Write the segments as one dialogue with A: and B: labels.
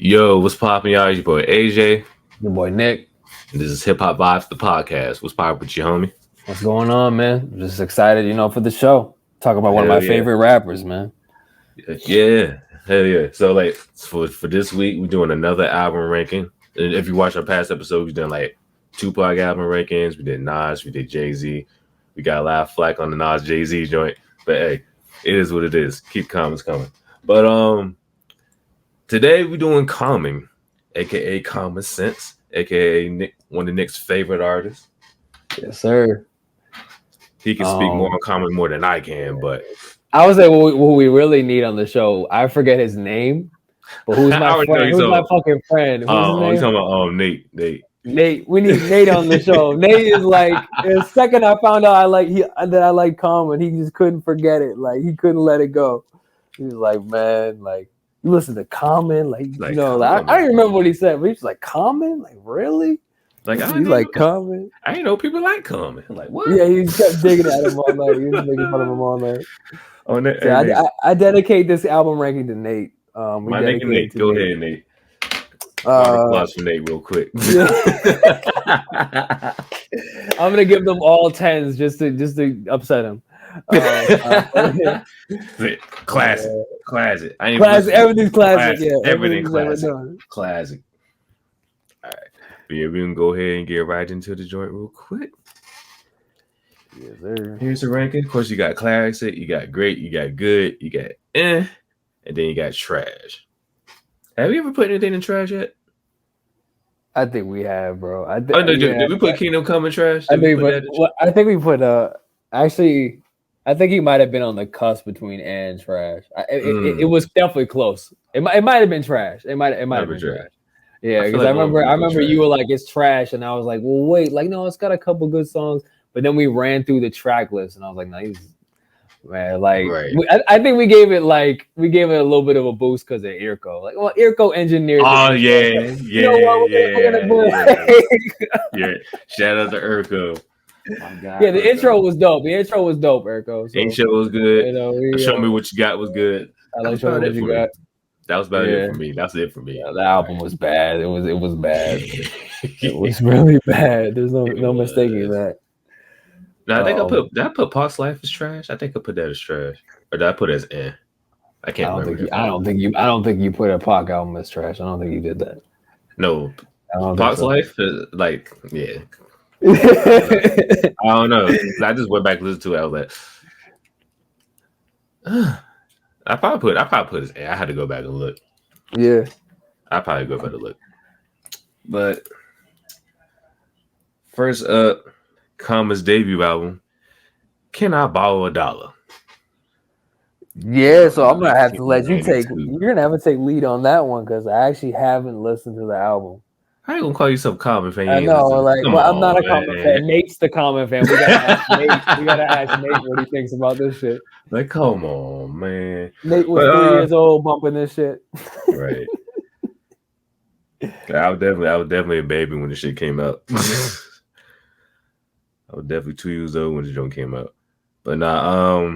A: Yo, what's poppin', y'all? It's your boy AJ.
B: Your boy Nick.
A: And this is Hip Hop Vibes, the podcast. What's poppin' with you, homie?
B: What's going on, man? I'm just excited, for the show. Talk about one of my favorite rappers, man.
A: Yeah, hell yeah. So, like, for this week, we're doing another album ranking. And if you watch our past episodes, we've done, like, Tupac album rankings. We did Nas, we did Jay-Z. We got a lot of flack on the Nas Jay-Z joint. But, hey, it is what it is. Keep comments coming. But, today we're doing Common, a.k.a. Common Sense, a.k.a. Nick, one of Nick's favorite artists.
B: Yes, sir.
A: He can speak more on Common more than I can, but...
B: I would say what we really need on the show, I forget his name, but who's my friend? Who's my fucking friend? Who's his name?
A: You're talking about Nate.
B: Nate, we need Nate on the show. Nate is like, the second I found out I like Common, he just couldn't forget it. Like, he couldn't let it go. He was like, man, like, you listen to Common, I don't remember what he said, but he's like, Common? Like, really?
A: Like,
B: I like Common.
A: I didn't know people like Common. Like, what?
B: Yeah, he kept digging at him all night. He was making fun of him all night. I dedicate this album ranking to Nate.
A: My nigga Nate. Go ahead, Nate. Applause for Nate real quick.
B: I'm gonna give them all 10s just to upset him.
A: Classic.
B: Everything's classic. Yeah,
A: everything's classic. Classic. All right. But yeah, we can go ahead and get right into the joint real quick.
B: Yes, sir.
A: Here's the ranking. Of course, you got classic, you got great, you got good, you got and then you got trash. Have you ever put anything in trash yet?
B: I think we have, bro.
A: Did we put Kingdom Come in trash?
B: I think we put actually, I think he might have been on the cusp between and trash. It was definitely close. It might have been trash. It might have been trash. Yeah, because I remember you were like, it's trash, and I was like, well, wait, like, no, it's got a couple good songs. But then we ran through the track list, and I was like, nice, man. Like, right. I think we gave it a little bit of a boost because of Irko. Like, well, Irko engineered.
A: Oh yeah. Shout out to Irko.
B: Oh, God, yeah, the intro was dope. Irko.
A: So, intro was good. Show me what you got was good.
B: I like showing what you got.
A: That was about it for me. That's it for me.
B: Yeah, the album was bad. It was bad. It was really bad. There's no mistaking that.
A: No, I think did I put Pac's Life as trash? I think I put that as trash. Or did I put it as eh? I can't remember.
B: I don't think you put a Pac album as trash. I don't think you did that.
A: No. Pac's Life is like, yeah. I don't know. I just went back and listened to it. I was like, I probably put his I had to go back and look.
B: Yeah.
A: I probably go back and look. But first up, Common's debut album, Can I Borrow $1?
B: Yeah, so I'm gonna have to let you you're gonna have to take lead on that one because I actually haven't listened to the album.
A: How you gonna call yourself Common fan?
B: I know, I'm not a Common fan. Nate's the Common fan. We gotta ask Nate what he thinks about this shit.
A: Like, come on, man.
B: Nate was 3 years old bumping this shit.
A: Right. I was definitely a baby when the shit came out. I was definitely 2 years old when the joint came out. But nah,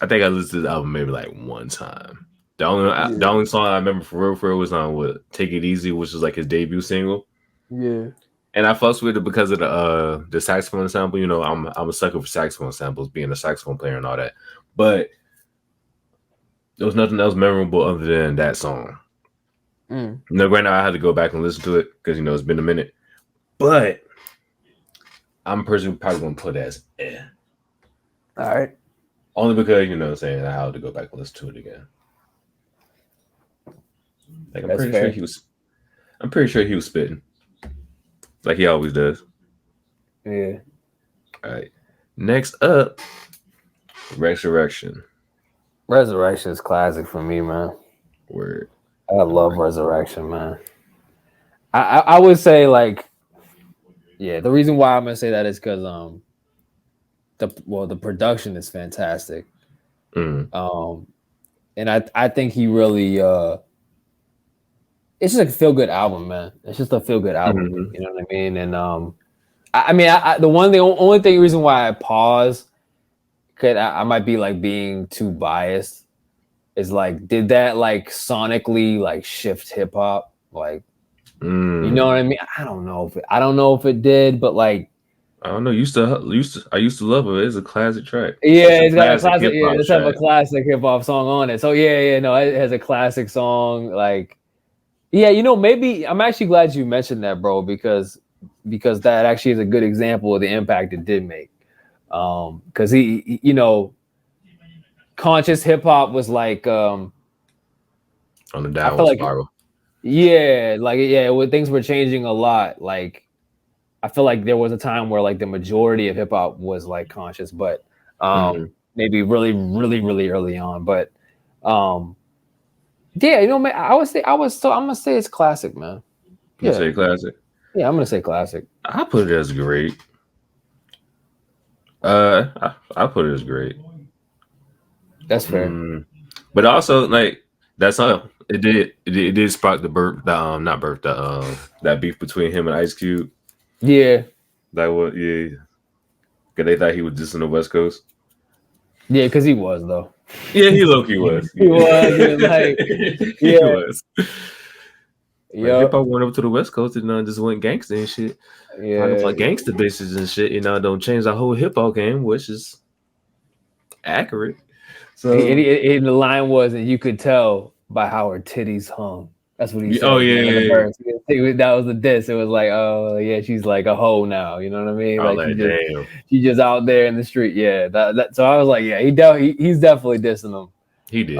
A: I think I listened to the album maybe like one time. The only song I remember for real was on Take It Easy, which was like his debut single.
B: Yeah.
A: And I fussed with it because of the saxophone sample. You know, I'm a sucker for saxophone samples, being a saxophone player and all that. But there was nothing else memorable other than that song. No, right now I had to go back and listen to it because it's been a minute. But I'm personally probably gonna put it as eh.
B: All right.
A: Only because I had to go back and listen to it again. Like I'm pretty sure he was spitting. Like he always does.
B: Yeah.
A: All right. Next up, Resurrection.
B: Resurrection is classic for me, man.
A: Word.
B: I love Resurrection, man. I would say the reason why I'm gonna say that is because the production is fantastic. And I think he really it's just a feel good album, man. It's just a feel good album. Mm-hmm. You know what I mean? And the only reason why I pause, I might be like being too biased, is like, did that like sonically like shift hip hop? Like, you know what I mean? I don't know if it did, but like,
A: I don't know. I used to love it. It's a classic track.
B: Yeah, it's got a classic. Yeah, let's have a classic hip hop song on it. So no, it has a classic song. Like, maybe I'm actually glad you mentioned that, bro, because that actually is a good example of the impact it did make. Because he conscious hip hop was like
A: on the downward spiral.
B: When things were changing a lot, like I feel like there was a time where like the majority of hip hop was like conscious, but maybe really, really, really early on. But man, I'm gonna say it's classic, man.
A: You say classic?
B: Yeah, I'm gonna say classic.
A: I put it as great. I put it as great.
B: That's fair.
A: But also, like, that's all it did spark that beef between him and Ice Cube.
B: Yeah.
A: Because they thought he was just on the West Coast.
B: Yeah, because he was though.
A: Yeah, he low-key was.
B: He was. Like,
A: he was. Yeah. Hip hop went up to the West Coast and just went gangster and shit.
B: Yeah.
A: Like gangster bitches and shit, don't change the whole hip hop game, which is accurate. So
B: and the line was, and you could tell by how her titties hung. That's what he said.
A: Oh yeah.
B: That was the diss. It was like, oh yeah, she's like a hoe now. You know what I mean?
A: Like
B: she's just out there in the street. Yeah. So I was like, yeah, he's definitely dissing them.
A: He did.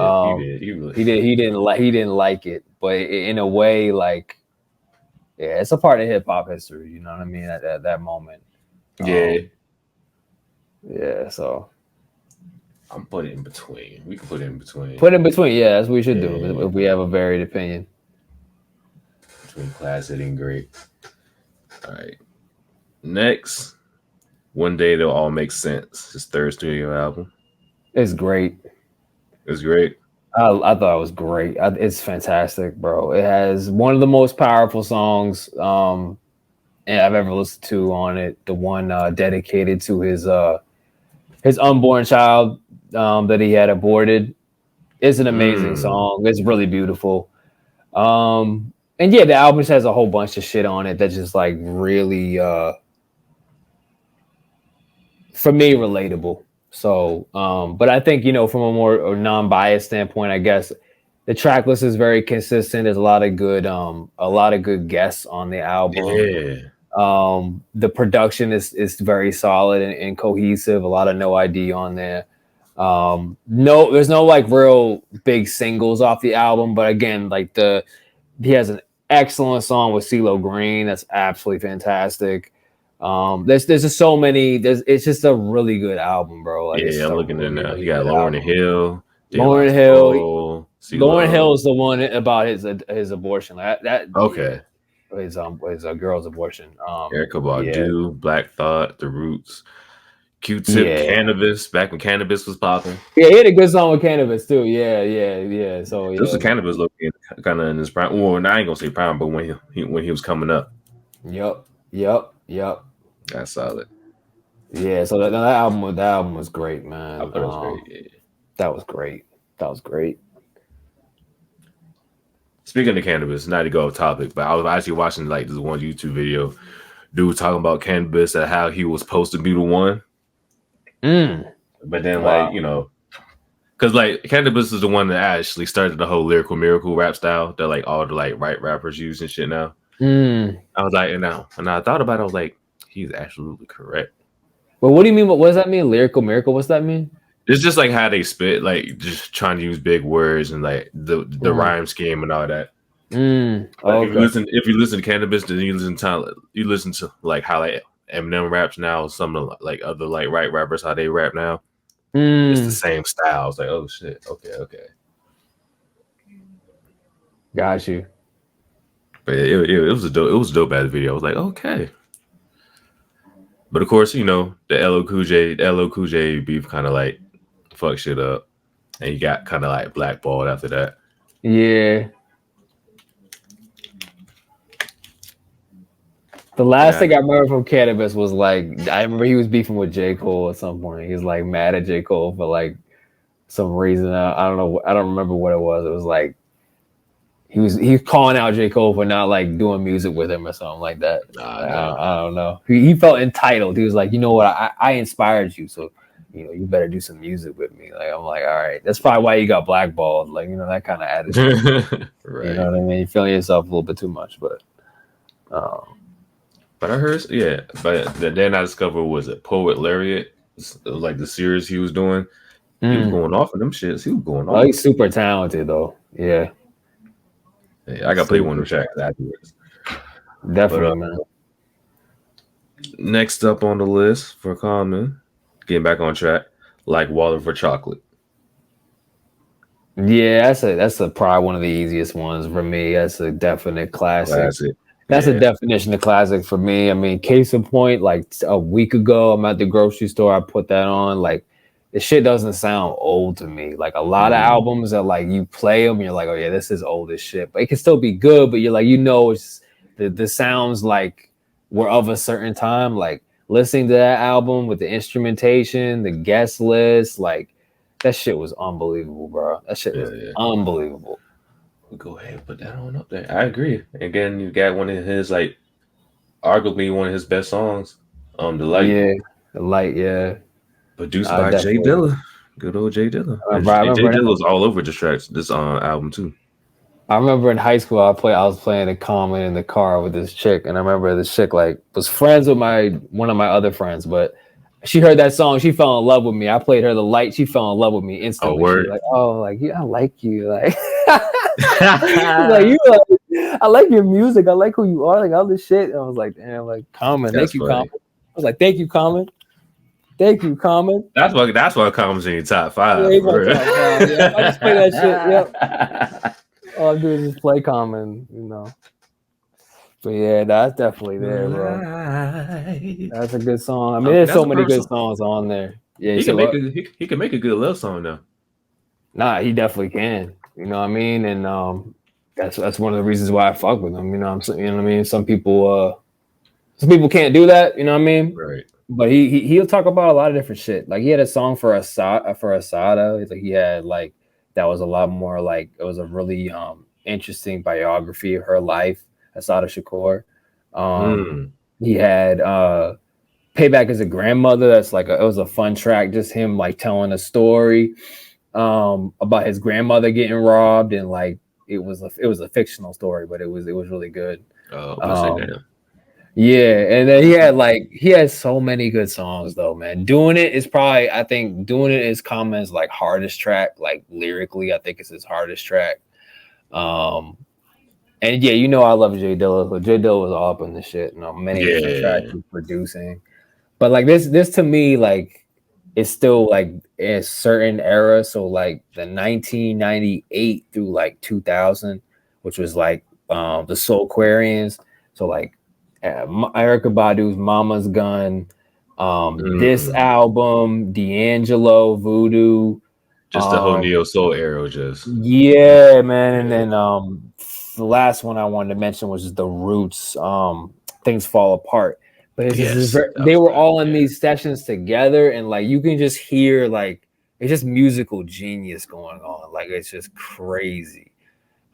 B: He didn't like it, but in a way, like, yeah, it's a part of hip hop history. You know what I mean? At that moment.
A: Yeah.
B: So.
A: I'm putting it in between. We can put it in between.
B: Put it in between. Yeah, that's what we should do if we have a varied opinion.
A: Between classic and great. All right. Next, One Day It'll All Make Sense. His third studio album.
B: It's great.
A: It's great.
B: I thought it was great. It's fantastic, bro. It has one of the most powerful songs I've ever listened to on it. The one dedicated to his unborn child that he had aborted. It's an amazing song. It's really beautiful. And the album just has a whole bunch of shit on it that just like really for me relatable. So but I think from a more non-biased standpoint, I guess the track list is very consistent. There's a lot of good guests on the album.
A: Yeah.
B: The production is very solid and cohesive. A lot of No ID on there. There's no like real big singles off the album, but again, like he has an excellent song with CeeLo Green that's absolutely fantastic. There's just so many. It's just a really good album, bro. Like,
A: I'm looking at it now. You got Lauryn Hill.
B: Lauryn Hill. Lauryn Hill is the one about his abortion.
A: Okay.
B: His girl's abortion.
A: Erykah Badu, Black Thought, The Roots, Q-Tip, Cannabis. Back when Cannabis was popping.
B: Yeah, he had a good song with Cannabis too. Yeah. So
A: this was Cannabis looking kind of in his prime. Well, I ain't gonna say prime, but when he was coming up.
B: Yep.
A: That's solid.
B: Yeah, so that album was great, man.
A: I thought it was great. Yeah.
B: That was great.
A: Speaking of Cannabis, not to go off topic, but I was actually watching like this one YouTube video, dude talking about Cannabis and how he was supposed to be the one. But then because like Cannabis is the one that actually started the whole Lyrical Miracle rap style that like all the like right rappers use and shit now. I was like, and I thought about it, I was like, he's absolutely correct.
B: Well, what do you mean? What does that mean? Lyrical Miracle? What's that mean?
A: It's just like how they spit, like just trying to use big words and like the rhyme scheme and all that. If you listen to Cannabis, then you listen to like how like Eminem raps now, some of like other like right rappers how they rap now. It's the same style. It's like, oh shit, okay.
B: Got you.
A: But it was a dope ass video. I was like, okay. But of course, the LL Cool J beef kind of like fuck shit up, and you got kind of like blackballed after that.
B: Yeah. The last thing I remember from Cannabis was like, I remember he was beefing with J. Cole at some point. He was like mad at J. Cole for like some reason. I don't know. I don't remember what it was. It was like he was calling out J. Cole for not like doing music with him or something like that. I don't know. He felt entitled. He was like, you know what, I inspired you, so you better do some music with me. Like I'm like, all right, that's probably why you got blackballed. Like that kind of attitude.
A: Right.
B: You know what I mean? You're feeling yourself a little bit too much, but.
A: But I heard, yeah. But then I discovered was it Poet Laureate, like the series he was doing. He was going off of them shits. He was going off.
B: Oh, he's super talented though. Yeah.
A: I got to play one of them tracks afterwards.
B: Definitely, man.
A: Next up on the list for Common, getting back on track, like Water for Chocolate.
B: Yeah, that's probably one of the easiest ones for me. That's a definite classic. That's a definition of classic for me. I mean, case in point, like a week ago, I'm at the grocery store. I put that on. Like, the shit doesn't sound old to me. Like a lot of albums that like you play them, you're like, oh yeah, this is old as shit. But it can still be good. But you're like, it's the sounds like were of a certain time. Like listening to that album with the instrumentation, the guest list, like that shit was unbelievable, bro. That shit was unbelievable.
A: Go ahead and put that on up there. I agree. Again, you got one of his like arguably one of his best songs. The Light.
B: Yeah, The Light, yeah.
A: Produced by Jay Dilla. Good old Jay Dilla. Jay Dilla's all over this album too.
B: I remember in high school I was playing a Common in the car with this chick, and I remember this chick like was friends with one of my other friends, but she heard that song, she fell in love with me. I played her The Light, she fell in love with me instantly.
A: Oh, word.
B: Like, yeah, I like you. Like, I like your music. I like who you are. Like all this shit. And I was like, damn, like Common. Thank you, Common. I was like, thank you, Common. Thank you, Common.
A: That's why Common's in your top 5.
B: Yeah, top 5. Yeah. I just play that shit. Yep. All I do is just play Common, But yeah, that's definitely there, bro. That's a good song. I mean, there's so many good songs on there. Yeah,
A: he can make a good love song though.
B: Nah, he definitely can. You know what I mean? And that's one of the reasons why I fuck with him. You know what I mean? Some people can't do that. You know what I mean?
A: Right.
B: But he'll talk about a lot of different shit. Like he had a song for Asada. Like he had like that was a lot more like it was a really interesting biography of her life. Asada Shakur. He had Payback as a Grandmother. That's like it was a fun track. Just him like telling a story about his grandmother getting robbed, and like it was a fictional story, but it was really good. Yeah, and then he had so many good songs though, man. I think Doing It is Common's like hardest track, like lyrically, I think it's his hardest track. And yeah, I love Jay Dilla. So Jay Dilla was all up in the shit, many different tracks he's producing. But like this to me, like it's still like in a certain era. So like the 1998 through like 2000, which was like the Soulquarians. So like Erykah Badu's Mama's Gun, this album, D'Angelo, Voodoo.
A: Just the whole Neo Soul era, just.
B: Yeah, man. And then the last one I wanted to mention was The Roots, Things Fall Apart. But they were all in these sessions together, and like you can just hear like it's just musical genius going on. Like it's just crazy.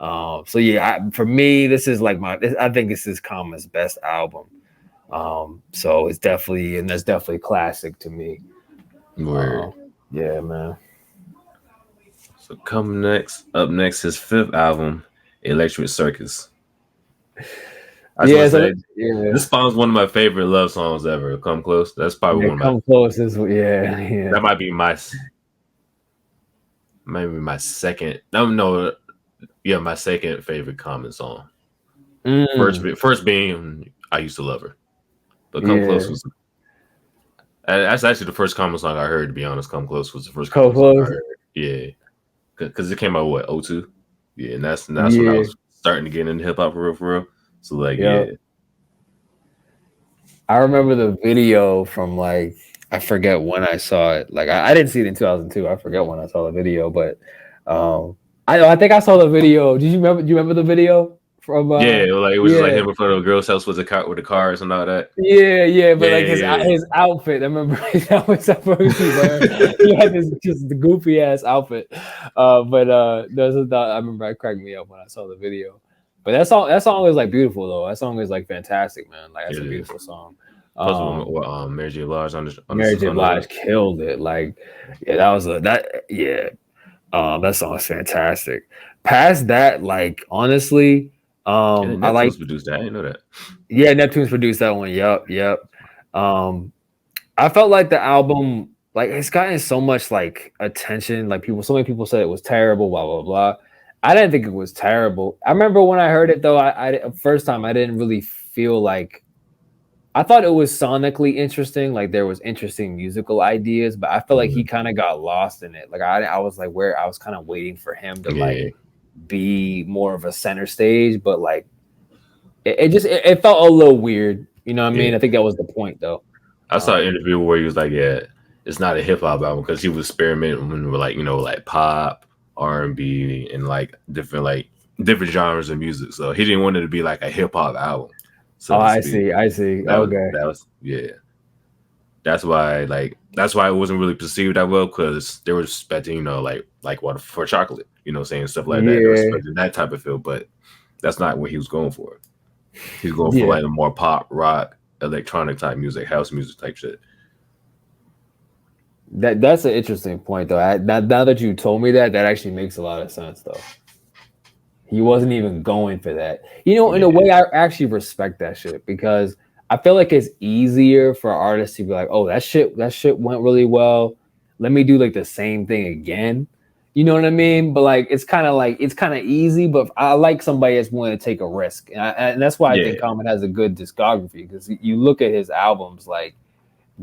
B: So yeah, for me, this is like I think this is Common's best album. So that's definitely classic to me.
A: Word.
B: Yeah, man.
A: So up next, his 5th album, Electric Circus. This spawns one of my favorite love songs ever. Come Close. That's probably one of my.
B: Come Close is yeah.
A: That might be my second. My second favorite Common song. First being I Used to Love Her, but Come Close was. That's actually the first Common song I heard. To be honest, Come Close was the first Common song I heard. Yeah. Because it came out 2002, yeah, and that's when I was starting to get into hip hop for real. So like, yeah.
B: I remember the video from like I forget when I saw it. Like I didn't see it in 2002. I forget when I saw the video, but I think I saw the video. Do you remember the video from
A: like it was just like him in front of a girl's house with the cars and all that.
B: Yeah, but like his
A: yeah.
B: his outfit. I remember that was the first he had this just the goofy ass outfit. But I remember it cracked me up when I saw the video. But that song is like beautiful though. That song is like fantastic, man. Like that's a beautiful song.
A: Plus, Mary J. Blige
B: Mary J. Blige killed it. Like, yeah, that song is fantastic. Past that, like honestly, I like
A: produced that. I didn't know that.
B: Yeah, Neptune's produced that one. Yep. I felt like the album, like it's gotten so much like attention. Like so many people said it was terrible. Blah blah blah. I didn't think it was terrible. I remember when I heard it though. I first time I didn't really feel like. I thought it was sonically interesting. Like there was interesting musical ideas, but I felt like he kind of got lost in it. Like I was like where I was kind of waiting for him to like be more of a center stage, but like it felt a little weird. You know what I mean? I think that was the point though.
A: I saw an interview where he was like, "Yeah, it's not a hip hop album," because he was experimenting with like like pop, R&B, and like different genres of music. So he didn't want it to be like a hip hop album.
B: So I see. Okay.
A: That's why it wasn't really perceived that well, because they were expecting, like Water for Chocolate, saying stuff like that. They were expecting that type of feel, but that's not what he was going for. He's going for like a more pop, rock, electronic type music, house music type shit.
B: That's an interesting point though. Now that you told me that actually makes a lot of sense though. He wasn't even going for that. In a way, I actually respect that shit, because I feel like it's easier for artists to be like, oh, that shit went really well. Let me do like the same thing again. You know what I mean? But like, it's kind of easy, but I like somebody that's willing to take a risk. And that's why I think Common has a good discography, because you look at his albums, like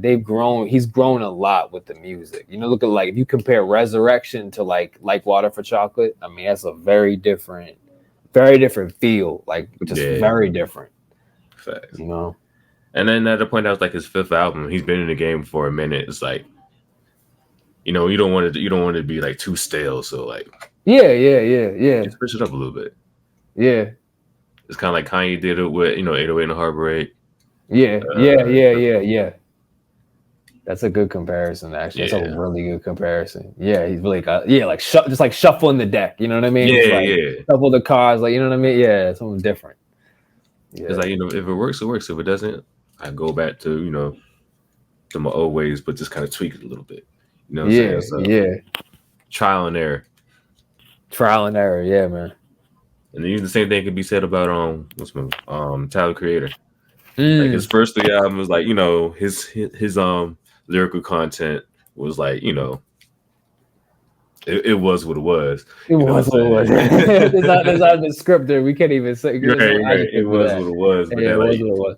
B: he's grown a lot with the music. Look at like if you compare Resurrection to like Water for Chocolate, I mean that's a very different feel, like just very different.
A: Facts. And then at the point that was like his fifth album, he's been in the game for a minute. It's like, you don't want it to be like too stale. So like
B: yeah.
A: Switch it up a little bit.
B: Yeah.
A: It's kind of like Kanye did it with 808 and Heartbreak.
B: Yeah. That's a good comparison, actually. That's a really good comparison. Yeah, he's really got just like shuffling the deck. You know what I mean? Shuffle the cards, like, you know what I mean? Yeah, something different.
A: Yeah. It's like, if it works, it works. If it doesn't, I go back to to my old ways, but just kind of tweak it a little bit. You know what I'm saying? So, trial and error.
B: Yeah, man.
A: And even the same thing can be said about Tyler Creator. Like his first three albums, like his lyrical content was like it was what it was.
B: It was what it was. There's not a descriptor. We can't even say.
A: Right. It was what it was. But
B: then, like, it was.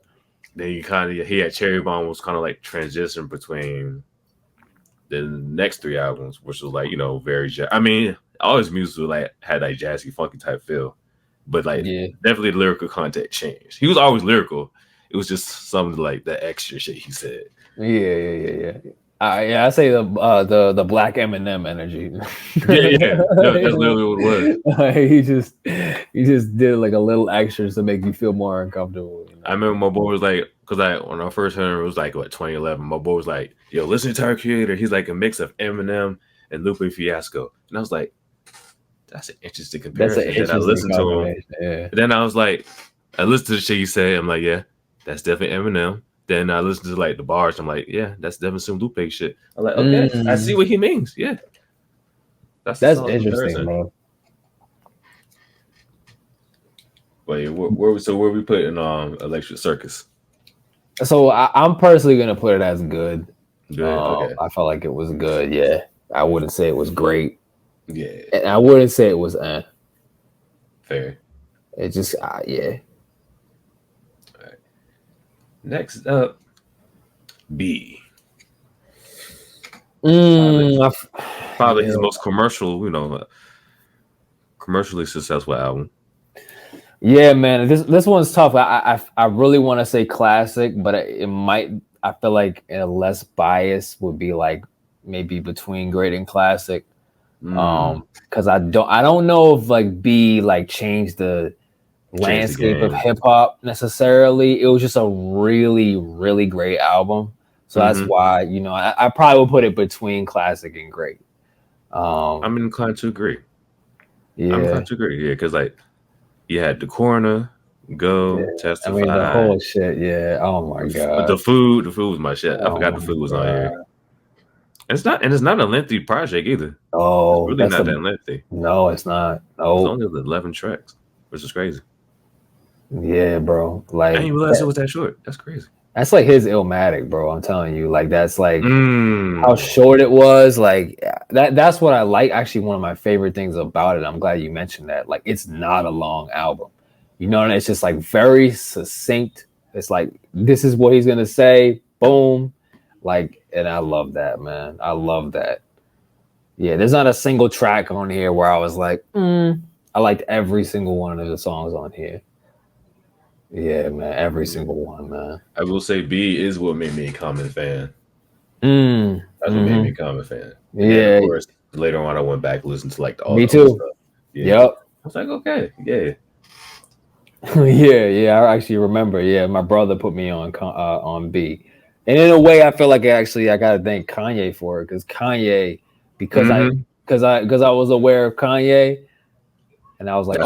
A: Then he had Cherry Bomb was kind of like transition between the next three albums, which was like very. I mean, all his music was like had like jazzy, funky type feel, but like definitely the lyrical content changed. He was always lyrical. It was just some of like the extra shit he said.
B: Yeah. I say the Black Eminem energy.
A: No, that's literally what it
B: was. he just did like a little extras to make you feel more uncomfortable.
A: I remember my boy was like, because when I first heard him, it was like 2011. My boy was like, "Yo, listen to our creator. He's like a mix of Eminem and Lupe Fiasco." And I was like, "That's an interesting comparison." And I listened to him. Yeah. Then I was like, I listened to the shit he said. I'm like, yeah, that's definitely Eminem. Then I listened to like the bars. I'm like, yeah, that's definitely some Lupe shit. I'm like, okay, I see what he means. Yeah,
B: that's interesting, bro.
A: Wait, where we putting Electric Circus?
B: So I'm personally gonna put it as good.
A: Good. Okay.
B: I felt like it was good. Yeah, I wouldn't say it was great.
A: Yeah,
B: and I wouldn't say it was
A: fair.
B: It just yeah.
A: All right. Next up, B. Probably his most commercially successful album.
B: Yeah, man, this one's tough. I really want to say classic, but it might. I feel like a less bias would be like maybe between great and classic. Because I don't know if like B like changed the landscape of hip hop necessarily. It was just a really, really great album. So that's why, you know, I probably would put it between classic and great.
A: I'm inclined to agree.
B: Yeah.
A: I'm inclined to agree. Yeah, because like you had The Corner, Go, Testify.
B: I mean, the whole shit. Yeah. Oh my god.
A: But the food was my shit. I forgot the food was on here. It's not a lengthy project either.
B: Oh,
A: it's really not that lengthy.
B: No, it's not. No,
A: it's only 11 tracks, which is crazy.
B: Yeah, bro. Like,
A: I didn't realize it was that short. That's crazy.
B: That's like his Illmatic, bro. I'm telling you, like that's like how short it was. Like that's what I like. Actually, one of my favorite things about it. I'm glad you mentioned that. Like, it's not a long album. You know, and it's just like very succinct. It's like this is what he's gonna say. Boom. Like, and I love that, man. I love that. Yeah, there's not a single track on here where I was like, I liked every single one of the songs on here. Yeah, man, every single one, man.
A: I will say B is what made me a Common fan. That's what made me a Common fan. And then, of course, later on I went back and listened to like all the stuff. Yeah. Yep. I was like, okay, yeah.
B: yeah, I actually remember. Yeah, my brother put me on B. And in a way, I feel like I gotta thank Kanye for it, because Kanye, because I was aware of Kanye, and I was like,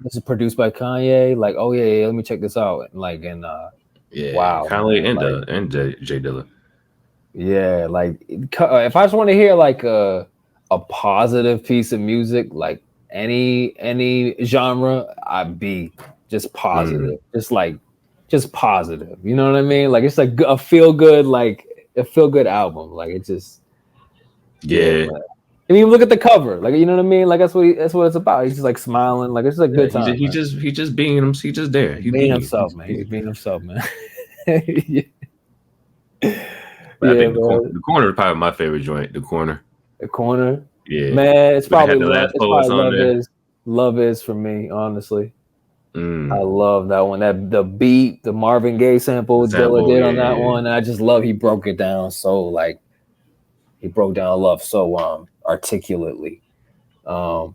B: this is produced by Kanye. Like, oh yeah, let me check this out. And like, wow,
A: Kanye and Jay Dilla.
B: Yeah, like if I just want to hear like a positive piece of music, like any genre, I'd be just positive, just positive. You know what I mean? Like, it's like a feel good album. Like, it just And even look at the cover, like, you know what I mean? Like, that's what it's about. He's just like smiling, like it's like good time.
A: He just being him. He's just there.
B: He's being himself, man. He's being himself, man.
A: I think the Corner is probably my favorite joint. The Corner. Yeah,
B: man. It's probably the last poets on there. Love is for me, honestly. I love that one. The beat, the Marvin Gaye sample Dilla did on that one. I just love he broke it down so like he broke down love so articulately. That,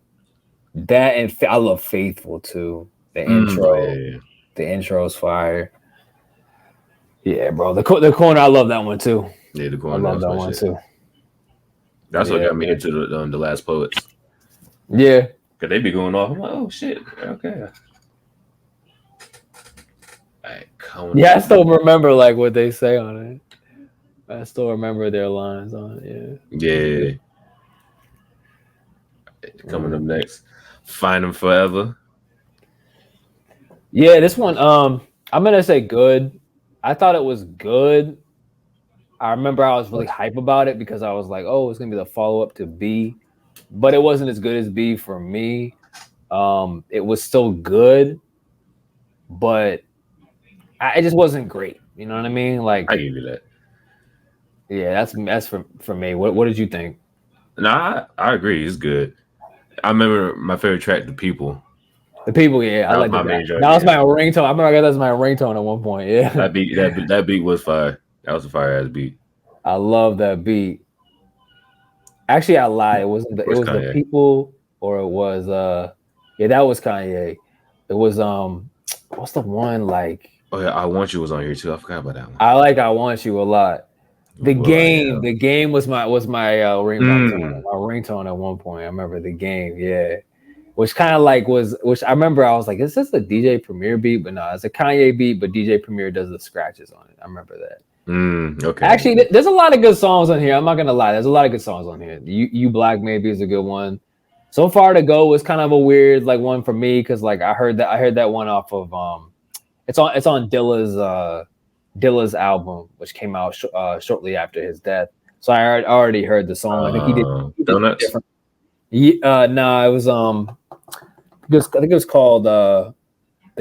B: and I love Faithful too. The intro is fire. Yeah, bro. The Corner, I love that one too.
A: Yeah, the Corner.
B: I love that one too.
A: That's what got me into the Last Poets.
B: Yeah,
A: because they be going off. I'm like, oh shit, okay.
B: Yeah, I still remember like what they say on it. I still remember their lines on it.
A: Yeah. Coming up next, Find 'Em Forever.
B: Yeah, this one, I'm gonna say good. I thought it was good. I remember I was really hype about it because I was like, oh, it's gonna be the follow-up to B, but it wasn't as good as B for me. It was still good, but it just wasn't great. You know what I mean? Like,
A: I give you that.
B: Yeah, that's for me. What did you think?
A: No, I agree. It's good. I remember my favorite track, The People.
B: The People, yeah. I like that. That was my ringtone. I remember I got that as my ringtone at one point. Yeah.
A: That beat was fire. That was a fire ass beat.
B: I love that beat. Actually, I lied. It wasn't The People, or it was that was Kanye. It was what's the one like?
A: Oh yeah, I Want You was on here too. I forgot about that one.
B: I like I Want You a lot. The game was my ringtone. My ringtone at one point. I remember The Game, which kind of like which I remember I was like, is this a DJ Premier beat? But no, it's a Kanye beat, but DJ Premier does the scratches on it. I remember that.
A: Okay.
B: Actually, there's a lot of good songs on here. I'm not gonna lie. There's a lot of good songs on here. You Black maybe is a good one. So Far to Go was kind of a weird like one for me because like I heard that one off of it's on Dilla's album, which came out shortly after his death. So I already heard the song. I think he did
A: Donuts.
B: It was I think it was called The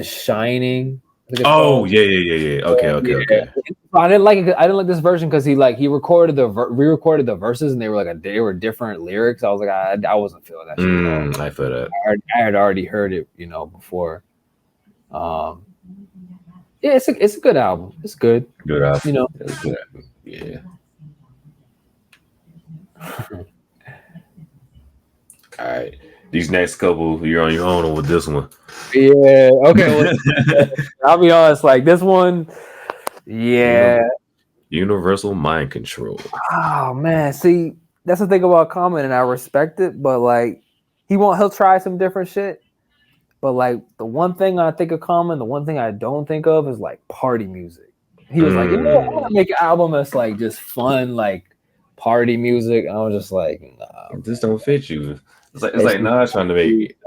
B: Shining.
A: Oh yeah. Okay.
B: I didn't like it. I didn't like this version because he re-recorded the verses and they were different lyrics. I was like, I wasn't feeling that shit.
A: I feel that.
B: I had already heard it, before. Yeah, it's a good album. It's good.
A: Good album.
B: It's good.
A: Yeah. All right. These next couple, you're on your own with this one.
B: Yeah. Okay. Well, I'll be honest. Like this one. Yeah.
A: Universal Mind Control.
B: Oh man. See, that's the thing about Common, and I respect it, but like he'll try some different shit. But like the one thing I think of Common, the one thing I don't think of is like party music. He was like, I want to make an album that's like just fun, like party music. I was just like, nah,
A: this don't fit you. It's like Nas trying to make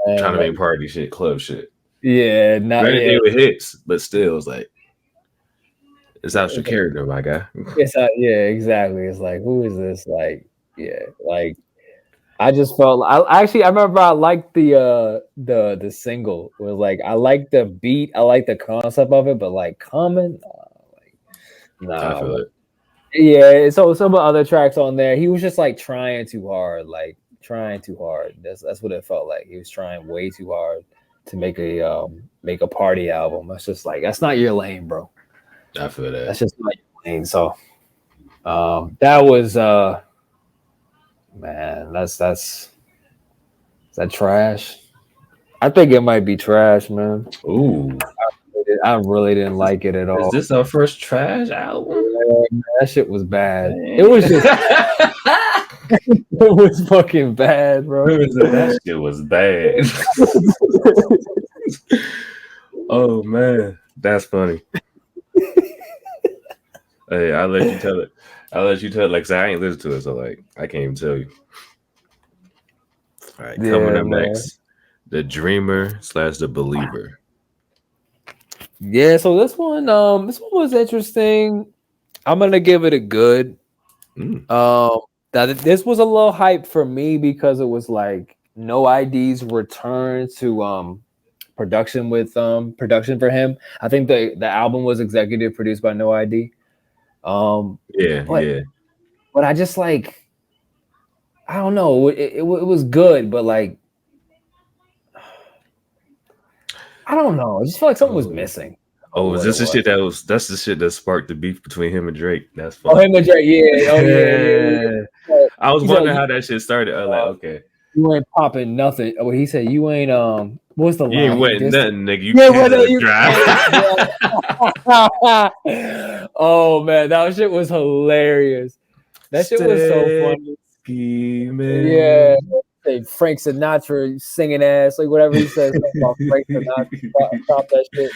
A: party shit, club shit.
B: Yeah, not
A: anything with hits, but still, it's like it's out your character, my guy.
B: Yeah, exactly. It's like, who is this? Like, yeah, like I just felt. I remember I liked the single. It was like I like the beat, I like the concept of it, but like Common,
A: I feel it.
B: Yeah, so some of the other tracks on there, he was just like trying too hard, That's what it felt like. He was trying way too hard to make a party album. That's just like that's not your lane, bro.
A: I feel that.
B: That's just not your lane. So, that was man, is that trash? I think it might be trash, man.
A: Ooh.
B: I really didn't like it at all.
A: Is this our first trash album?
B: Yeah, man, that shit was bad. It was just it was fucking bad, bro.
A: That shit was bad. Oh man, that's funny. Hey, I'll let you tell it. Like, I ain't listened to it, so like I can't even tell you. All right, coming up next, The Dreamer / The Believer.
B: Yeah, so this one was interesting. I'm gonna give it a good. This was a little hype for me because it was like No ID's return to production for him. I think the album was executive produced by No ID. But I just like, I don't know. It was good, but like, I don't know. I just feel like something was missing.
A: Oh, is this the shit that's the shit that sparked the beef between him and Drake? That's funny.
B: Oh, him and Drake, yeah. Oh, yeah.
A: I was wondering how that shit started. I was like, okay.
B: You ain't popping nothing. Oh, he said you ain't what's the line?
A: You ain't wetting nothing, nigga. You can't
B: drive. Oh man, that shit was hilarious. That shit was so funny. Scheming. Yeah. Frank Sinatra singing ass, like whatever he says about Frank Sinatra. Stop that shit.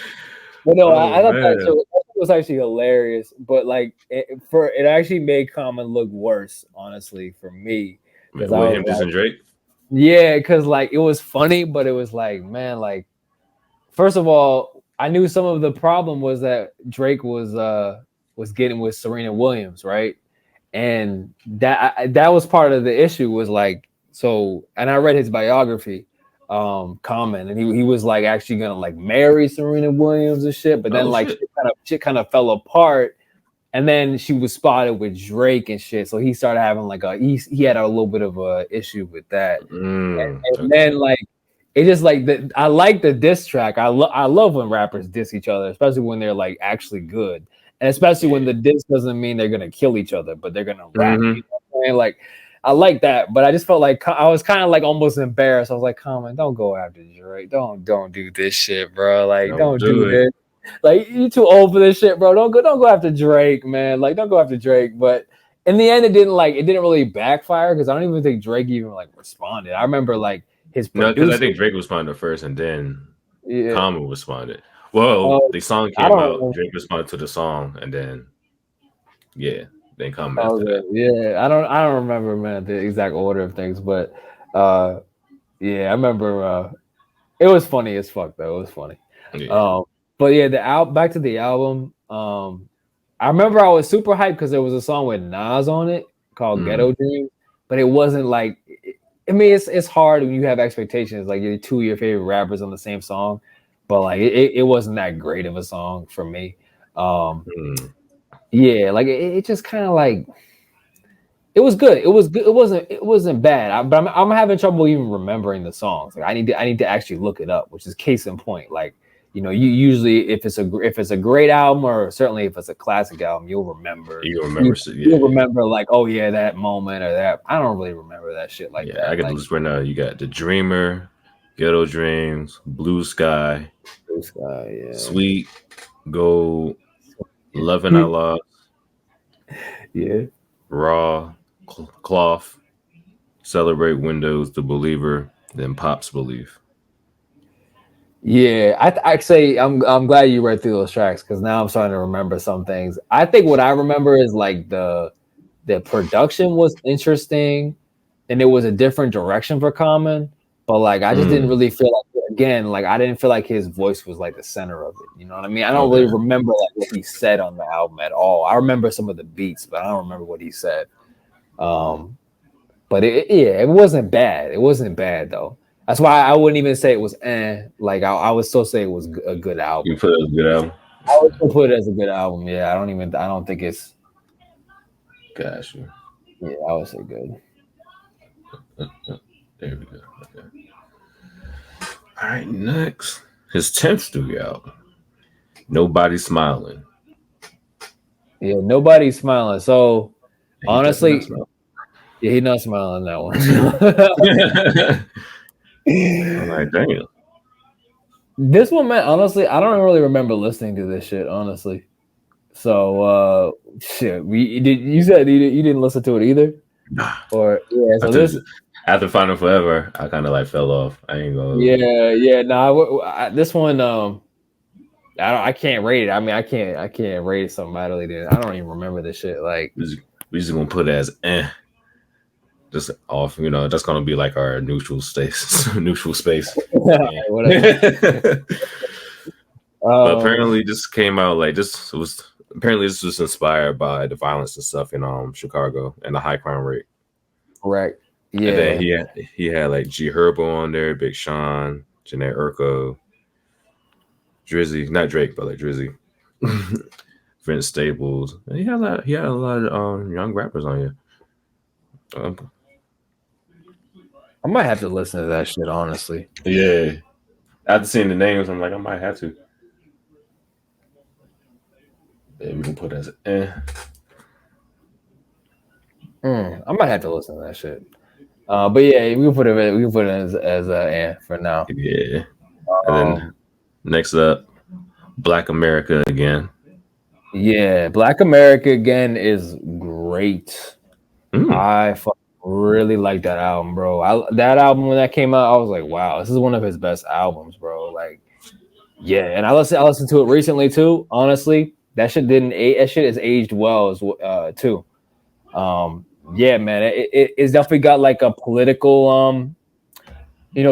B: But no, I thought that was actually hilarious. But like, it actually made Common look worse, honestly, for me.
A: With him dissing Drake.
B: Yeah, because like it was funny, but it was like, man, like first of all, I knew some of the problem was that Drake was getting with Serena Williams, right? And that was part of the issue was like, so, and I read his biography, Common, and he was like actually gonna like marry Serena Williams and shit, but then shit kind of fell apart, and then she was spotted with Drake and shit, so he started having like he had a little bit of a issue with that, and then like it just like I like the diss track. I love when rappers diss each other, especially when they're like actually good, and especially when the diss doesn't mean they're gonna kill each other, but they're gonna rap. You know what I'm saying? Like, I like that, but I just felt like I was kind of like almost embarrassed. I was like, Common, don't go after Drake. Don't do this shit, bro. Like, don't do this. Like, you too old for this shit, bro. Don't go after Drake, man. Like, don't go after Drake. But in the end, it didn't really backfire because I don't even think Drake even like responded. I remember like his producer.
A: No, because I think Drake responded first, and then Common responded. Well, the song came out. Drake responded to the song, and then then Common after that.
B: Yeah, I don't remember, man, the exact order of things, but I remember it was funny as fuck though. It was funny. Yeah. But yeah, back to the album. I remember I was super hyped because there was a song with Nas on it called Ghetto Dreams, but it wasn't like. I mean, it's hard when you have expectations like you're two of your favorite rappers on the same song, but like it wasn't that great of a song for me. Yeah, like it just kind of like it was good. It was good. It wasn't bad. But I'm having trouble even remembering the songs. Like I need to actually look it up, which is case in point. Like you know, you usually if it's a great album, or certainly if it's a classic album, you'll remember. You'll remember like, oh yeah, that moment or that. I don't really remember that shit like that.
A: I got the list right now. You got The Dreamer, Ghetto Dreams, Blue Sky, Sweet, Gold, Love and I Lost, Raw, Cloth, Celebrate, Windows, The Believer, then Pop's Belief.
B: Yeah, I say I'm glad you read through those tracks, because now I'm starting to remember some things. I think what I remember is like the production was interesting, and it was a different direction for Common, but like I just didn't really feel like, again, like I didn't feel like his voice was like the center of it. You know what I mean? I don't really remember like what he said on the album at all. I remember some of the beats, but I don't remember what he said. But it wasn't bad. It wasn't bad though. That's why I wouldn't even say it was like I would still say it was a good album.
A: You put it as a good album?
B: I would still put it as a good album. Yeah, I don't think it's.
A: Gotcha.
B: Yeah, I would say good.
A: There we go. Okay. All right, next, his 10th studio album, Nobody Smiling.
B: Yeah, Nobody's Smiling. So honestly, he's not smiling that one.
A: I'm like, damn.
B: This one, man, honestly, I don't really remember listening to this shit, honestly. So, shit, you said you didn't listen to it either? Or, yeah, so
A: after Final Forever, I kind of like fell off. I ain't gonna.
B: Yeah, no, this one, I can't rate it. I mean, I can't rate it so mightily. Dude. I don't even remember this shit. Like,
A: we just gonna put it as just off, you know, that's gonna be like our neutral space. Whatever. But apparently, this came out like this was inspired by the violence and stuff in Chicago and the high crime rate.
B: Correct. Yeah.
A: And then he had like G Herbo on there, Big Sean, Jhené Aiko, Drizzy, not Drake, but like Drizzy, Vince Staples. And he had a lot of young rappers on here.
B: I might have to listen to that shit, honestly.
A: Yeah. After seeing the names, I'm like, I might have to. Yeah, we can put it as
B: I might have to listen to that shit. But yeah, we can put it as for now.
A: Yeah. And then next up, Black America Again.
B: Yeah, Black America Again is great. I really like that album, bro. That album when that came out, I was like, wow, this is one of his best albums, bro. Like, yeah, and I listened to it recently too. Honestly, that shit has aged well as too. Yeah, man, it's definitely got like a political,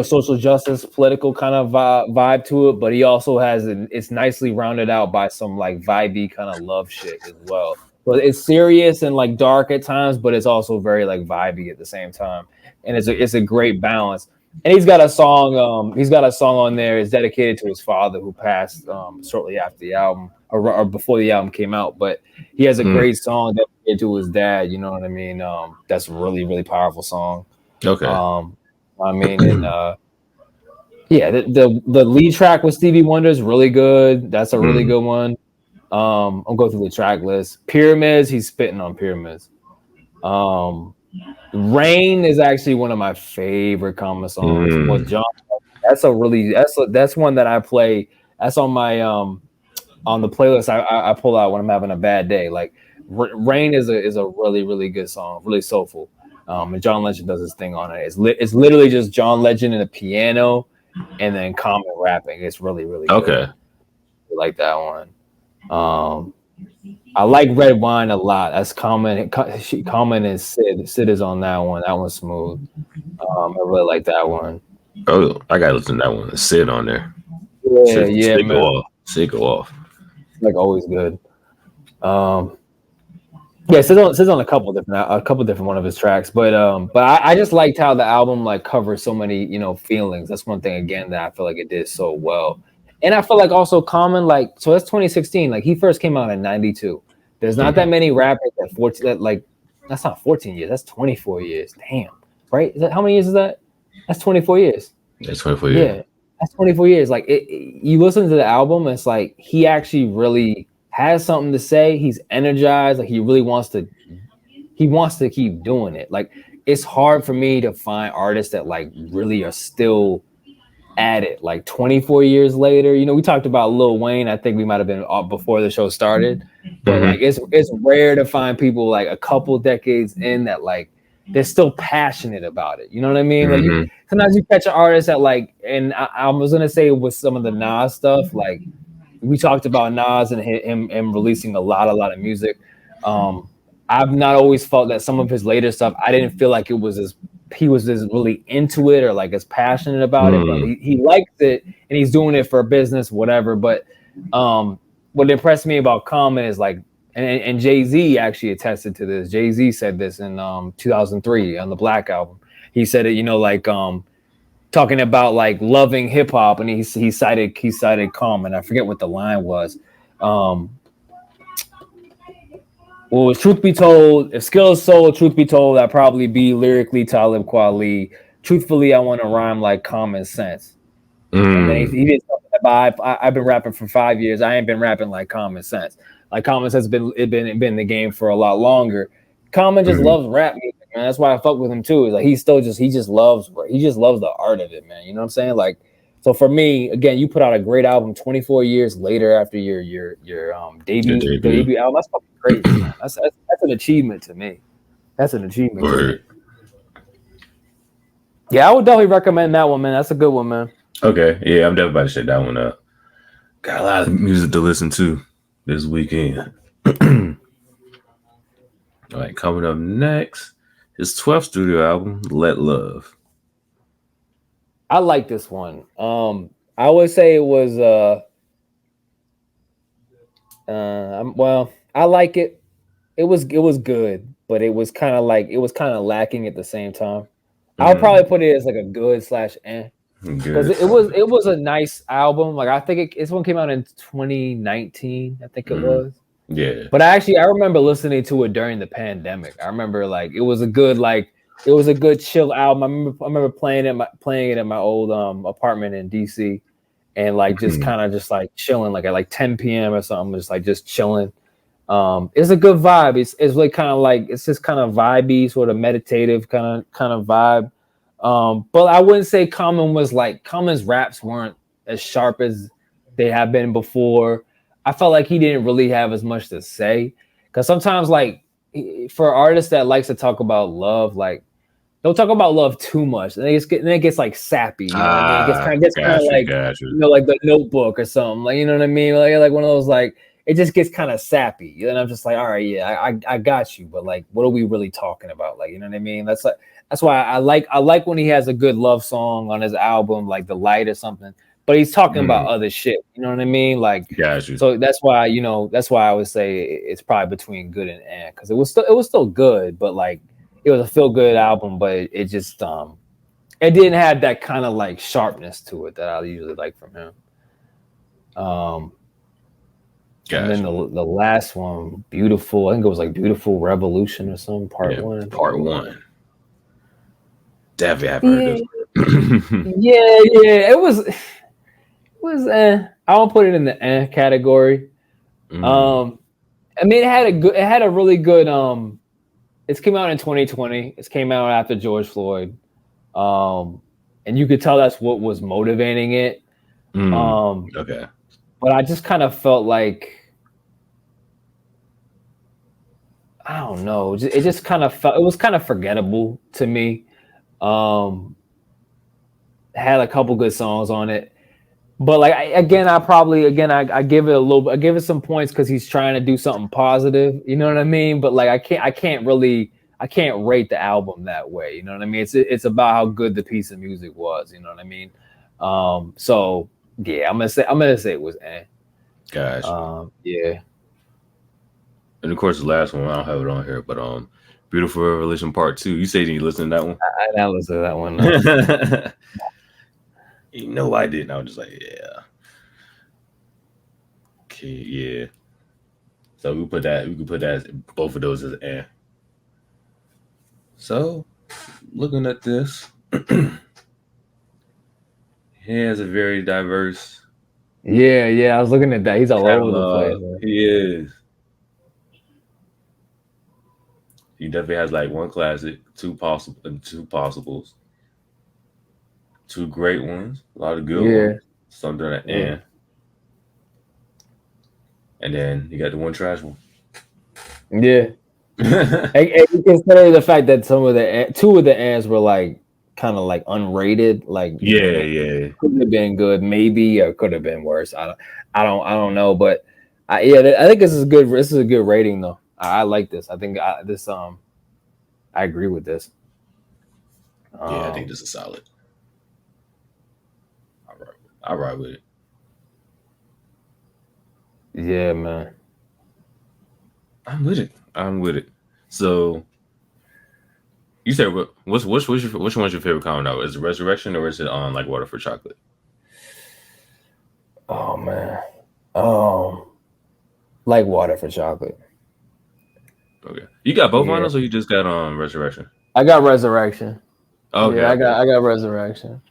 B: social justice, political kind of vibe to it. But he also has it's nicely rounded out by some like vibey kind of love shit as well. But it's serious and like dark at times, but it's also very like vibey at the same time, and it's a great balance. And he's got a song on there. It's dedicated to his father who passed shortly after the album or before the album came out. But he has a great song dedicated to his dad. You know what I mean? That's a really, really powerful song.
A: Okay.
B: I mean, and yeah, the lead track with Stevie Wonder is really good. That's a really good one. I'll go through the track list. Pyramids, he's spitting on Pyramids. Rain is actually one of my favorite Common songs. With John, that's one that I play. That's on my on the playlist I pull out when I'm having a bad day. Like Rain is a really, really good song, really soulful. And John Legend does his thing on it. It's literally just John Legend and a piano, and then Common rapping. It's really, really good.
A: Okay.
B: I like that one. I like Red Wine a lot. That's Common and Sid. Sid is on that one. That one's smooth. I really like that one.
A: Oh, I gotta listen to that one. Sid on there.
B: Yeah, man.
A: Sid go off.
B: Like always good. Yeah, Sid's on a couple different one of his tracks, but I just liked how the album like covers so many feelings. That's one thing again that I feel like it did so well. And I feel like also Common, like, so that's 2016. Like, he first came out in 92. There's not that many rappers that's not 14 years. That's 24 years. Damn. Right? How many years is that? That's 24 years.
A: That's 24 years.
B: Yeah. That's 24 years. Like you listen to the album, it's like he actually really has something to say. He's energized. Like he really wants to. He wants to keep doing it. Like it's hard for me to find artists that like really are still at it. Like 24 years later, you know, we talked about Lil Wayne. I think we might have been up before the show started, but like it's rare to find people like a couple decades in that like they're still passionate about it. You know what I mean? Like sometimes you catch an artist that like, and I was gonna say with some of the Nas stuff, like we talked about Nas and him releasing a lot of music. I've not always felt that some of his later stuff, I didn't feel like it was as he was as really into it or like as passionate about it, but he likes it and he's doing it for business, whatever. But what impressed me about Common is like, and Jay-Z actually attested to this. Jay-Z said this in 2003 on the Black album. He said it, you know, like talking about like loving hip hop, and he cited Common. I forget what the line was. Well, truth be told, if skill is soul, truth be told, I'd probably be lyrically Talib Kweli. Truthfully, I want to rhyme like common sense. And then he did something about I've been rapping for 5 years. I ain't been rapping like common sense. Like common sense has been in the game for a lot longer. Common just loves rap music, man. That's why I fuck with him too. Is like he just loves the art of it, man. You know what I'm saying? Like, so for me, again, you put out a great album 24 years later after your debut album. That's fucking crazy, man. That's an achievement to me. That's an achievement. To me. Yeah, I would definitely recommend that one, man. That's a good one, man.
A: Okay, yeah, I'm definitely about to check that one up. Got a lot of music to listen to this weekend. All right, coming up next, his 12th studio album, Let Love.
B: I like this one. I would say it was well, I like it. It was good, but it was kind of lacking at the same time. I'll probably put it as like a good / eh. Because it was a nice album. Like I think this one came out in 2019. I think it was.
A: Yeah.
B: But I remember listening to it during the pandemic. I remember like it was a good chill album. I remember playing it at my old apartment in DC, and like just kind of just like chilling like at like 10 p.m. or something, just chilling. It's a good vibe. It's really kind of like it's just kind of vibey, sort of meditative kind of vibe. But I wouldn't say Common's raps weren't as sharp as they have been before. I felt like he didn't really have as much to say, because sometimes like for artists that likes to talk about love, like don't talk about love too much, and it gets like sappy. You know what I mean? It gets kind of like you know, like The Notebook or something. Like, you know what I mean? Like one of those, like it just gets kind of sappy. And I'm just like, all right, yeah, I got you, but like, what are we really talking about? Like, you know what I mean? That's why I like when he has a good love song on his album, like The Light or something. But he's talking about other shit. You know what I mean? Like, so that's why I would say it's probably between good and eh, because it was still good, but like it was a feel good album, but it just it didn't have that kind of like sharpness to it that I usually like from him. And then the last one, Beautiful. I think it was like Beautiful Revolution or something. Part one.
A: Definitely haven't heard
B: this. Yeah. It was I won't put it in the category. I mean, it had a really good it came out in 2020. It came out after George Floyd. And you could tell that's what was motivating it.
A: Okay.
B: But I just kind of felt like, I don't know. It just kind of felt, it was kind of forgettable to me. Had a couple good songs on it, but like I give it some points because he's trying to do something positive. You know what I mean? But like I can't rate the album that way. You know what I mean? It's about how good the piece of music was. You know what I mean? So yeah, I'm gonna say it was eh.
A: Gosh.
B: Yeah.
A: And of course, the last one, I don't have it on here, but Beautiful Revolution Part 2. You said you listened to that one?
B: I listened to that one.
A: You know I didn't. I was just like, yeah. Okay, yeah. So we could put that both of those as eh. So looking at this. He has a very diverse
B: Yeah. I was looking at that. He's all over the place.
A: catalog.
B: Man.
A: He is. He definitely has like one classic, two possibles, two great ones, a lot of good
B: Yeah,
A: ones, something at
B: yeah,
A: and then you got the one trash one.
B: yeah.
A: Yeah,
B: And consider the fact that two of the ants were like kind of like unrated, like
A: yeah.
B: could have been good, maybe, or could have been worse. I don't know, but I think this is good. This is a good rating though. I like this. I think I agree with this.
A: Yeah, I think this is solid. I'll ride with it.
B: Yeah, man.
A: I'm with it. I'm with it. So you said which one's your favorite comic novel? Is it Resurrection or is it on like Water for Chocolate?
B: Oh man. Um, like Water for Chocolate.
A: Okay, you got both
B: Yeah,
A: finals or you just got Resurrection?
B: I got Resurrection.
A: Okay,
B: Yeah,
A: okay.
B: I got Resurrection.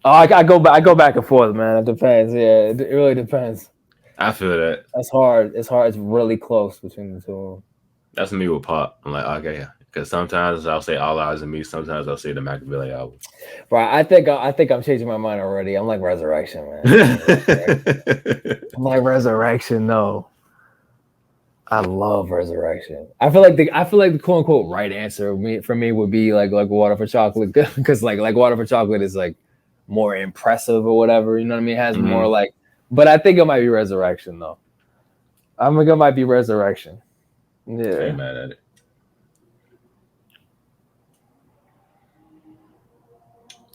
B: Oh, I go back and forth, man. It depends. Yeah, it really depends.
A: I feel that.
B: That's hard. It's hard. It's really close between the two.
A: That's me with Pop. I'm like, okay, yeah. Because sometimes I'll say All Eyes on Me. Sometimes I'll say the Machiavelli album.
B: Right. I think I'm changing my mind already. I'm like Resurrection, man. I'm like Resurrection. No, I love Resurrection. I feel like the quote unquote right answer for me would be like Water for Chocolate, because like Water for Chocolate is like more impressive or whatever. You know what I mean? It has more like. But I think it might be Resurrection though. I think it might be Resurrection. Yeah.
A: I ain't mad at it.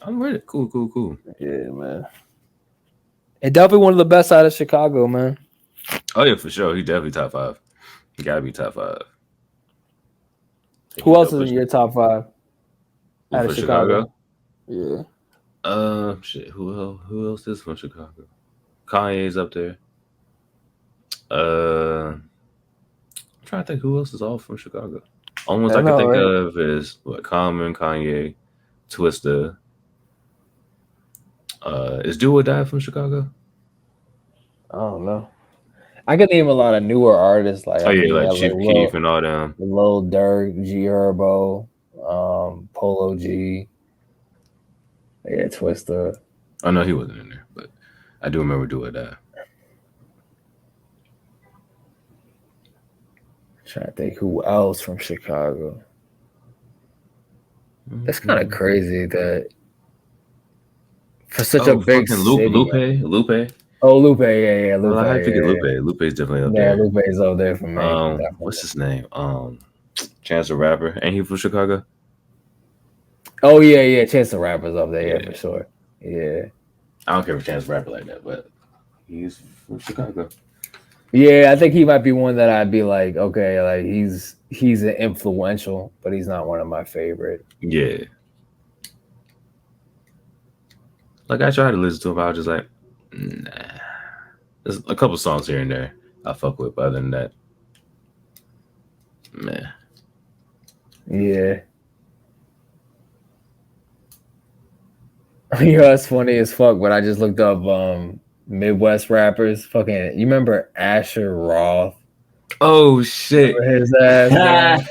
A: I'm ready. Cool.
B: Yeah, man. And definitely one of the best out of Chicago, man.
A: Oh yeah, for sure. He definitely top 5. He gotta be top 5.
B: Who else is in your top 5 out of
A: Chicago?
B: Yeah.
A: Shit. Who else is from Chicago? Kanye's up there. I'm trying to think who else is all from Chicago. Only ones I can think of is Common, Kanye, Twista. Is Do or Die from Chicago?
B: I don't know. I could name a lot of newer artists like
A: Chief Keef and all them.
B: Lil Durk, G Herbo, Polo G. Yeah, Twista.
A: Oh no, he wasn't in there, but I do remember Do or Die.
B: Trying to think who else from Chicago. That's kind of crazy that for such a big city.
A: Lupe.
B: Oh, Lupe, yeah, Lupe.
A: Well, I have to get Lupe. Lupe's definitely up there.
B: Yeah, Lupe's up there for me.
A: What's his name? Chance the Rapper. Ain't he from Chicago?
B: Oh yeah, Chance the Rapper's up there, yeah, for sure. Yeah.
A: I don't care for Chance the Rapper like that, but he's from Chicago.
B: Yeah, I think he might be one that I'd be like, okay, like he's an influential, but he's not one of my favorite.
A: Yeah. Like I tried to listen to him, I was just like, nah. There's a couple songs here and there I fuck with, but other than that, man.
B: Yeah. You know, it's funny as fuck, but I just looked up Midwest rappers. Fucking, you remember Asher Roth?
A: Oh shit!
B: His ass.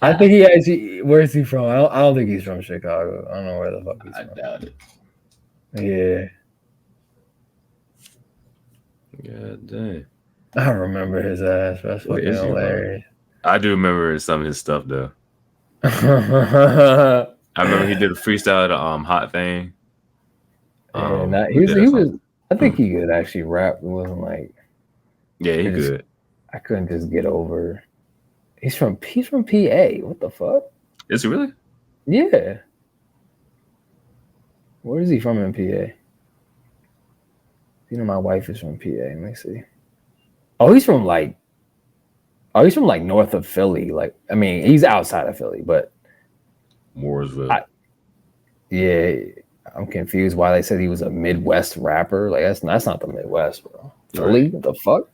B: I think he actually. Where's he from? I don't think he's from Chicago. I don't know where the fuck he's from.
A: I doubt it.
B: Yeah.
A: God damn.
B: I remember his ass. That's fucking hilarious.
A: I do remember some of his stuff though. I remember he did a freestyle to Hot Thing.
B: He was. I think he could actually rap. It wasn't like.
A: Yeah, he could.
B: I couldn't just get over. He's from PA. What the fuck?
A: Is he really?
B: Yeah. Where is he from in PA? You know, my wife is from PA. Let me see. Oh, he's from like north of Philly. Like, I mean, he's outside of Philly, but
A: Mooresville.
B: Yeah, I'm confused why they said he was a Midwest rapper. Like, that's not the Midwest, bro. Philly? What the fuck?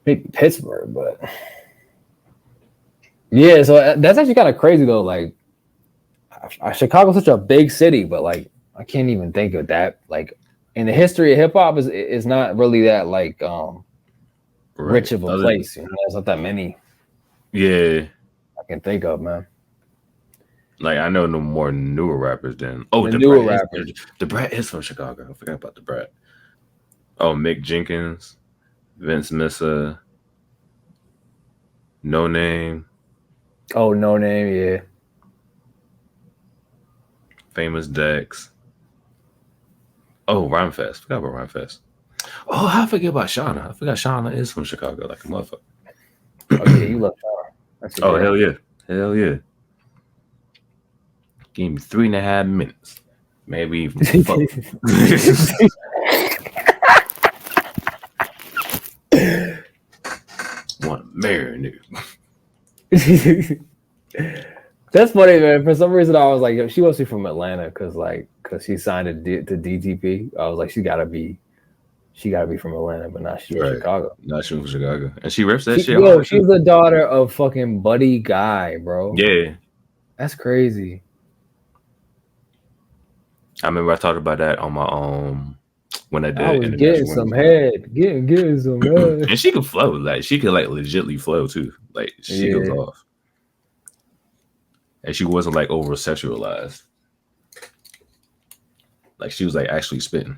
B: Maybe Pittsburgh, but yeah. So that's actually kind of crazy though. Like, Chicago's such a big city, but like I can't even think of that. Like in the history of hip hop is not really that like rich of a place. You know, there's not that many.
A: Yeah,
B: I can think of, man.
A: Like I know no more newer rappers than the
B: newer rappers.
A: The Brat is from Chicago. I forgot about the Brat. Oh, Mick Jenkins, Vince Missa, No Name.
B: Oh, No Name, yeah.
A: Famous Dex. Oh, Rhymefest. Forgot about Rhymefest. Oh, I forget about Shauna. I forgot Shauna is from Chicago, like a motherfucker.
B: Oh yeah, you love Shauna.
A: Oh hell yeah, hell yeah. Give me 3.5 minutes, maybe even 4. Want to marry nigga.
B: That's funny, man. For some reason, I was like, she must be from Atlanta because she signed to DTP. I was like, she gotta be from Atlanta, but not she's from Chicago.
A: Not she's from Chicago, and she rips that shit.
B: Yo, she's the daughter of fucking Buddy Guy, bro.
A: Yeah,
B: that's crazy.
A: I remember I talked about that on my when I did.
B: I was getting some head, getting some head,
A: and she could flow. Like she could like legitly flow too. Like she goes off. And she wasn't like over sexualized. Like she was like actually spitting.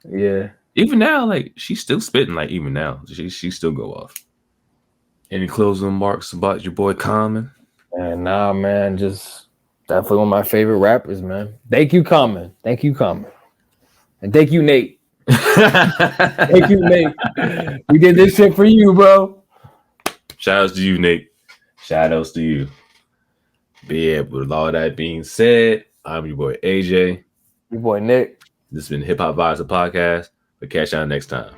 B: Yeah.
A: Even now, like she's still spitting. Like even now, she still go off. Any closing remarks about your boy Common?
B: And nah, man, just definitely one of my favorite rappers, man. Thank you, Common. Thank you, Common. And thank you, Nate. Thank you, Nate. We did this shit for you, bro.
A: Shout outs to you, Nate. Shout outs to you. But yeah, with all that being said, I'm your boy AJ.
B: Your boy Nick.
A: This has been Hip Hop Vibes, the podcast. We'll catch y'all next time.